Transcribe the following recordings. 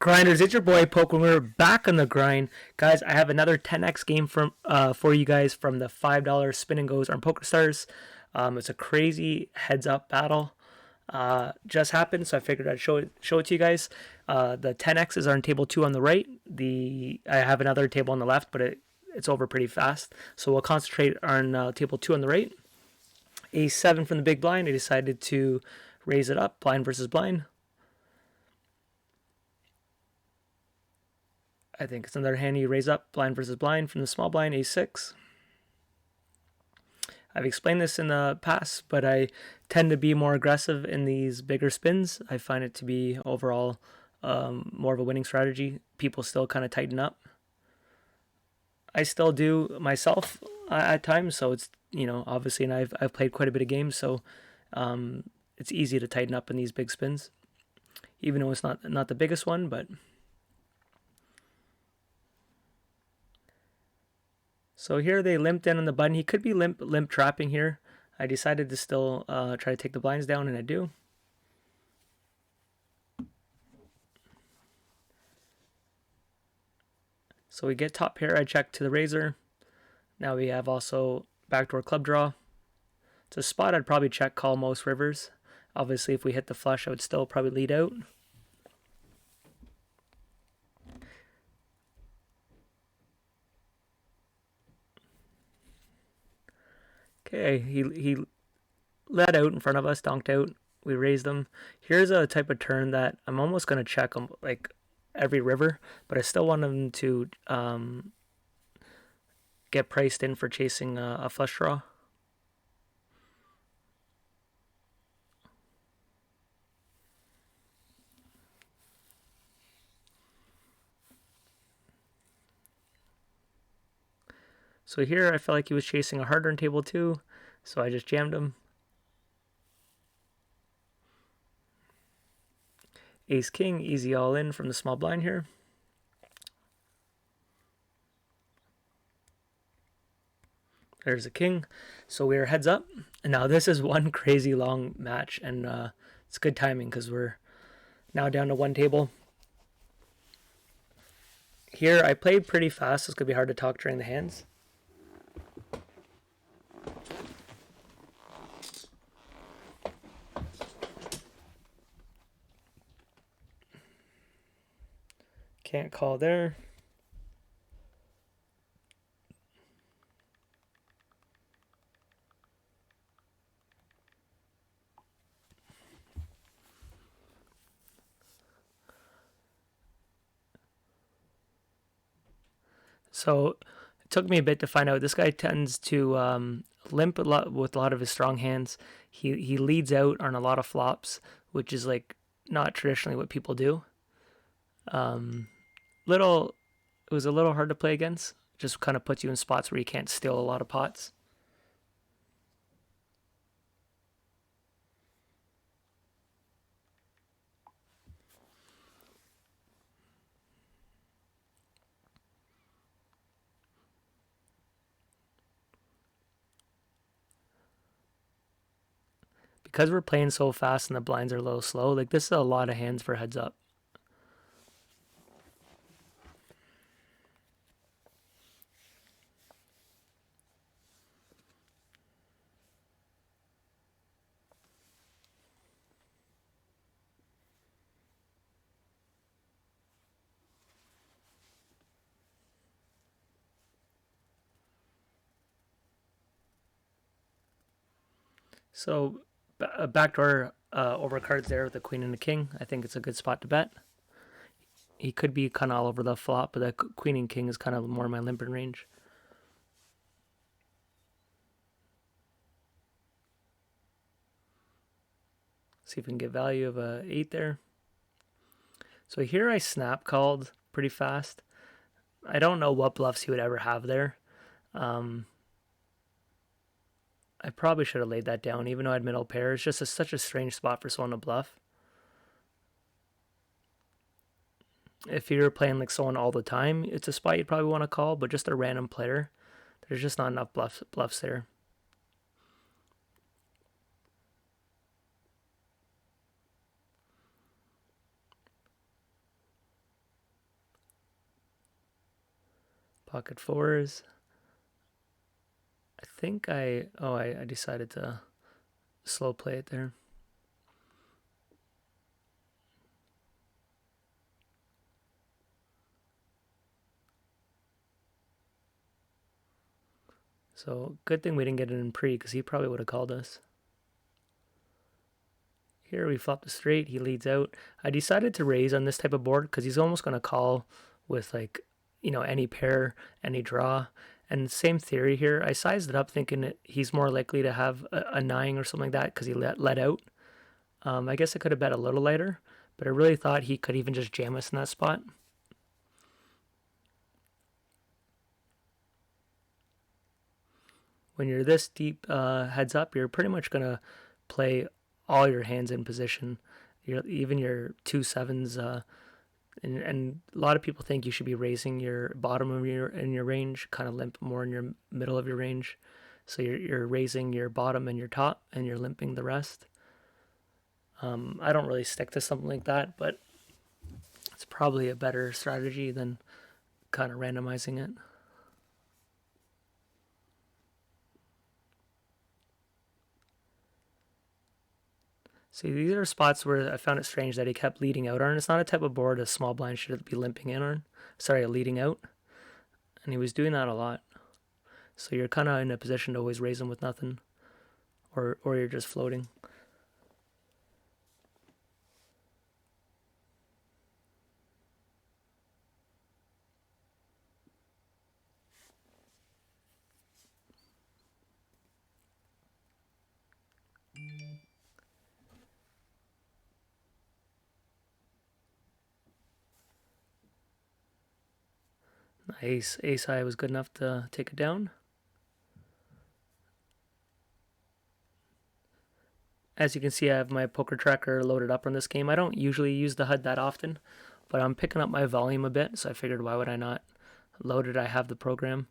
Grinders, it's your boy Poke. When we're back on the grind, guys, I have another 10x game from for you guys from the $5 spin and goes on PokerStars. It's a crazy heads up battle. Just happened, so I figured I'd show it to you guys. The 10x's are on table 2 on the right. I have another table on the left, but it's over pretty fast. So we'll concentrate on table 2 on the right. A7 from the big blind. I decided to raise it up, blind versus blind. I think it's another hand you raise up, blind versus blind from the small blind, a6. I've explained this in the past, but I tend to be more aggressive in these bigger spins. I find it to be overall more of a winning strategy. People still kind of tighten up. I still do myself at times, so it's, obviously, and I've played quite a bit of games, so it's easy to tighten up in these big spins, even though it's not the biggest one, but. So here they limped in on the button. He could be limp trapping here. I decided to still try to take the blinds down, and I do. So we get top pair. I check to the razor. Now we have also backdoor club draw. It's a spot I'd probably check call most rivers. Obviously, if we hit the flush, I would still probably lead out. Okay, he let out in front of us, donked out. We raised them. Here's a type of turn that I'm almost going to check them like every river, but I still want them to get priced in for chasing a flush draw. So here I felt like he was chasing a harder on table 2, so I just jammed him. Ace king, easy all in from the small blind here. There's a king. So we're heads up. And now this is one crazy long match, and it's good timing because we're now down to one table. Here I played pretty fast, so it's going to be hard to talk during the hands. Can't call there. So it took me a bit to find out. This guy tends to limp a lot with a lot of his strong hands. He leads out on a lot of flops, which is like not traditionally what people do. It was a little hard to play against. Just kind of puts you in spots where you can't steal a lot of pots. Because we're playing so fast and the blinds are a little slow, like this is a lot of hands for heads up. So a backdoor overcards there with the queen and the king. I think it's a good spot to bet. He could be kind of all over the flop, but the queen and king is kind of more my limping range. See if we can get value of a 8 there. So here I snap called pretty fast. I don't know what bluffs he would ever have there. I probably should have laid that down, even though I had middle pair. It's just such a strange spot for someone to bluff. If you're playing like someone all the time, it's a spot you'd probably want to call, but just a random player, there's just not enough bluffs there. Pocket fours. I think I decided to slow play it there. So good thing we didn't get it in pre, because he probably would have called us. Here we flop the straight, he leads out. I decided to raise on this type of board because he's almost going to call with like, any pair, any draw. And same theory here. I sized it up thinking that he's more likely to have a 9 or something like that because he let out. I guess I could have bet a little lighter, but I really thought he could even just jam us in that spot. When you're this deep heads up, you're pretty much going to play all your hands in position. Even your 2-7s, and a lot of people think you should be raising your bottom of your range, kind of limp more in your middle of your range. So you're raising your bottom and your top, and you're limping the rest. I don't really stick to something like that, but it's probably a better strategy than kind of randomizing it. See, these are spots where I found it strange that he kept leading out on. It's not a type of board a small blind should be limping in on. Sorry, leading out. And he was doing that a lot. So you're kind of in a position to always raise him with nothing. Or you're just floating. Nice. Ace high was good enough to take it down. As you can see, I have my poker tracker loaded up on this game. I don't usually use the HUD that often, but I'm picking up my volume a bit, so I figured why would I not load it? I have the program.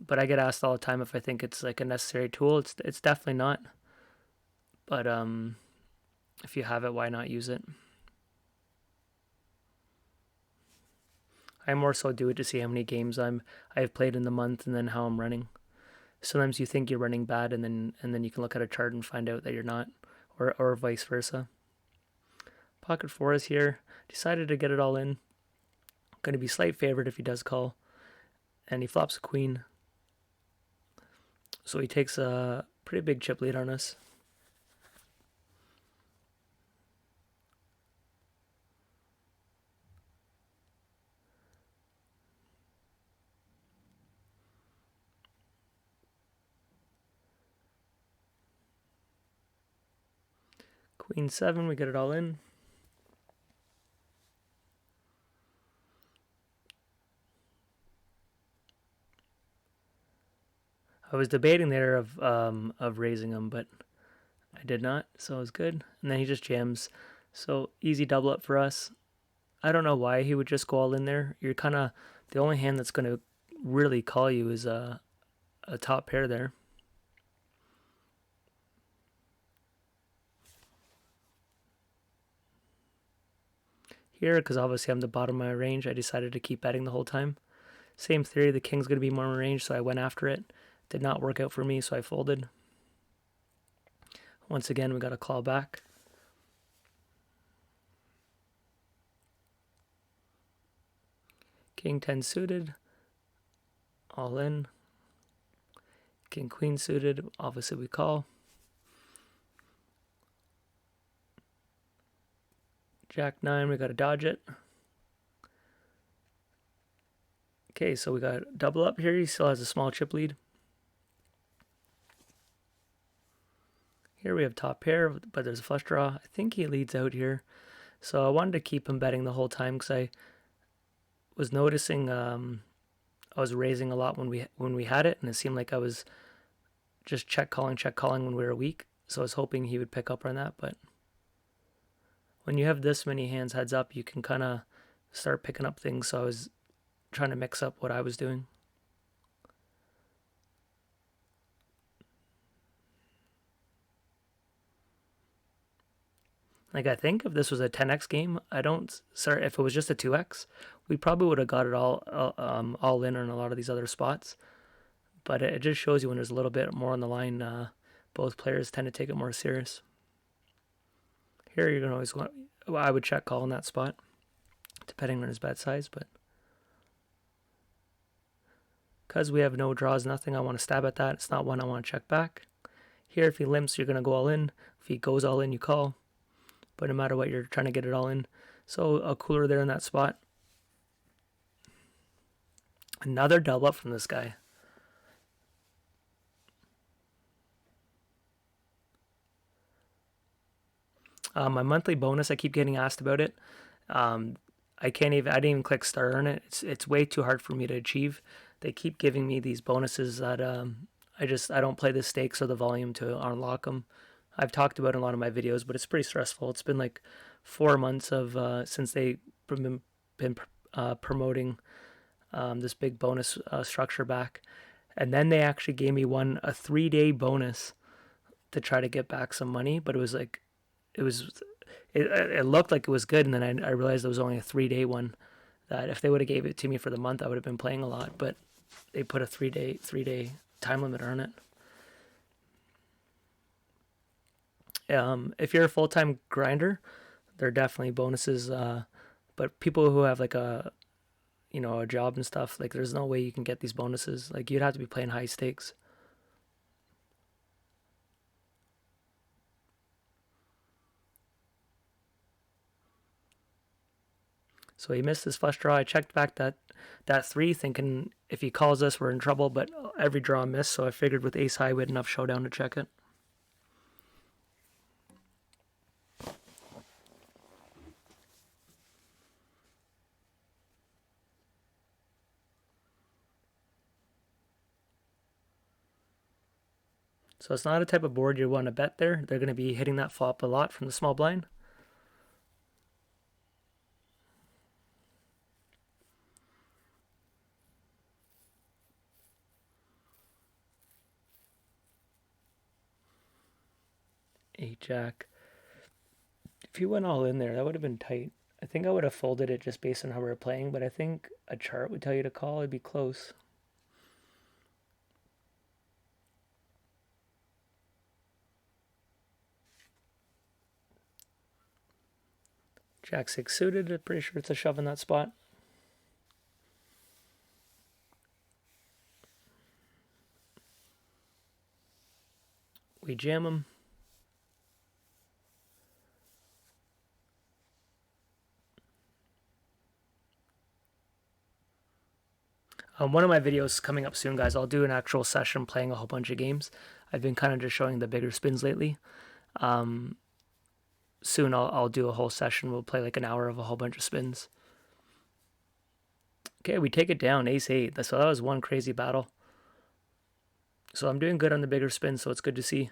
But I get asked all the time if I think it's like a necessary tool. It's definitely not. But if you have it, why not use it? I more so do it to see how many games I've played in the month and then how I'm running. Sometimes you think you're running bad, and then you can look at a chart and find out that you're not, or vice versa. Pocket four is here. Decided to get it all in. Going to be slight favorite if he does call, and he flops a queen. So he takes a pretty big chip lead on us. Queen 7, we get it all in. I was debating there of raising him, but I did not, so it was good. And then he just jams. So easy double up for us. I don't know why he would just go all in there. You're kind of the only hand that's going to really call you is a top pair there. Here, because obviously I'm the bottom of my range, I decided to keep betting the whole time. Same theory, the king's going to be more in range, so I went after it. Did not work out for me, so I folded. Once again, we got a claw back. King 10 suited, all in. King queen suited, obviously we call. Jack 9, we got to dodge it. Okay, so we got double up here. He still has a small chip lead. Here we have top pair, but there's a flush draw. I think he leads out here. So I wanted to keep him betting the whole time because I was noticing I was raising a lot when we had it, and it seemed like I was just check calling when we were weak. So I was hoping he would pick up on that, but when you have this many hands heads up, you can kind of start picking up things. So I was trying to mix up what I was doing. Like, I think if this was a 10x game, I don't. Sorry, if it was just a 2x, we probably would have got it all in on a lot of these other spots. But it just shows you when there's a little bit more on the line, both players tend to take it more serious. Here, you're gonna always go. Well, I would check call in that spot, depending on his bet size, but because we have no draws, nothing, I want to stab at that. It's not one I want to check back. Here, if he limps, you're gonna go all in. If he goes all in, you call. But no matter what, you're trying to get it all in. So a cooler there in that spot. Another double up from this guy. My monthly bonus, I keep getting asked about it. I didn't even click start on it. It's way too hard for me to achieve. They keep giving me these bonuses that I don't play the stakes or the volume to unlock them. I've talked about it in a lot of my videos, but it's pretty stressful. It's been like 4 months of since they've been promoting this big bonus structure back, and then they actually gave me a 3-day bonus to try to get back some money. But it was like it looked like it was good, and then I realized it was only a 3-day one. That if they would have gave it to me for the month, I would have been playing a lot. But they put a 3-day time limit on it. If you're a full-time grinder, there are definitely bonuses. But people who have like a job and stuff, like there's no way you can get these bonuses. Like you'd have to be playing high stakes. So he missed his flush draw. I checked back that 3, thinking if he calls us, we're in trouble. But every draw missed, so I figured with ace high, we had enough showdown to check it. So it's not a type of board you want to bet there. They're going to be hitting that flop a lot from the small blind. Eight jack. If you went all in there, that would have been tight. I think I would have folded it just based on how we were playing, but I think a chart would tell you to call. It'd be close. Jack 6 suited. I'm pretty sure it's a shove in that spot. We jam him. One of my videos coming up soon, guys. I'll do an actual session playing a whole bunch of games. I've been kind of just showing the bigger spins lately. Soon I'll do a whole session. We'll play like an hour of a whole bunch of spins. Okay, we take it down, ace 8. So that was one crazy battle. So I'm doing good on the bigger spins, so it's good to see.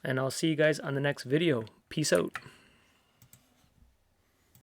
And I'll see you guys on the next video. Peace out.